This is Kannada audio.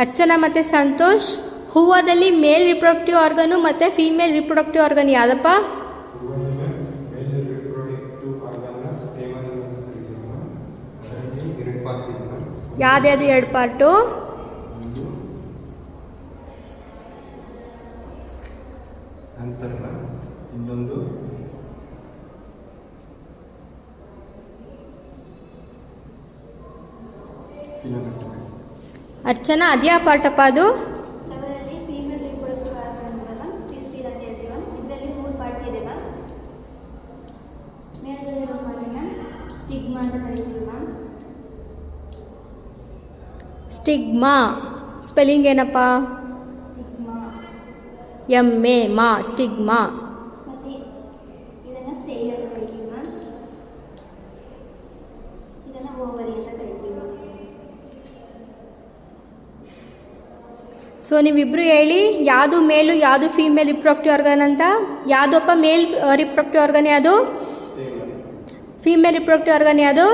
ಅರ್ಚನಾ ಮತ್ತು ಸಂತೋಷ್, ಹೂವದಲ್ಲಿ ಮೇಲ್ ರಿಪ್ರೊಡಕ್ಟಿವ್ ಆರ್ಗನು ಮತ್ತು ಫೀಮೇಲ್ ರಿಪ್ರೊಡಕ್ಟಿವ್ ಆರ್ಗನ್ ಯಾವುದಪ್ಪ? ಯಾವ್ದು ಎರಡು ಪಾರ್ಟು? ಇನ್ನೊಂದು ಅರ್ಚನಾ ಅದ್ಯಾ ಪಾರ್ಟಪ್ಪ ಅದು? ಅದರಲ್ಲಿ ಫೀಮೇಲ್ ರಿಪ್ರೊಡಕ್ಟಿವ್ ಆರ್ಗನ್ ಅಂತಾರಲ್ಲ, ಟಿಸ್ಟಿಲ್ ಅಂತ ಹೇಳ್ತೀವಿ. ಇದರಲ್ಲಿ 3 ಪಾರ್ಟ್ಸ್ ಇದೆ ಮ್ಯಾಮ್. ಮೇಲ್ಗಡೆ ಇರೋ ಪಾರ್ಟ್ ಮ್ಯಾಮ್ ಸ್ಟಿಗ್ಮಾ ಅಂತ ಕರಿತೀವಿ ಮ್ಯಾಮ್. ಸ್ಟಿಗ್ಮಾ ಸ್ಪೆಲ್ಲಿಂಗ್ ಏನಪ್ಪ? ಸ್ಟಿಗ್ಮಾ ಎಮ್ಮೆ ಮಾ ಸ್ಟಿಗ್ಮಾ. ಮತ್ತು ಇದನ್ನು ಸ್ಟೈಲ್ ಅಂತ ಕರಿತೀವಿ ಮ್ಯಾಮ್. ಇದನ್ನು ಓವರಿ ಅಂತ ಕರಿತೀವಿ. ಸೊ ನೀವಿಬ್ಬರು ಹೇಳಿ, ಯಾವುದು ಮೇಲು ಯಾವುದು ಫೀಮೇಲ್ ರಿಪ್ರೊಡಕ್ಟಿವ್ ಆರ್ಗನ್ ಅಂತ. ಯಾವುದಪ್ಪ ಮೇಲ್ ರಿಪ್ರೊಡಕ್ಟಿವ್ ಆರ್ಗನ್ ಯಾವುದು? ಫೀಮೇಲ್ ರಿಪ್ರೊಡಕ್ಟಿವ್ ಆರ್ಗನ್ ಯಾವುದು?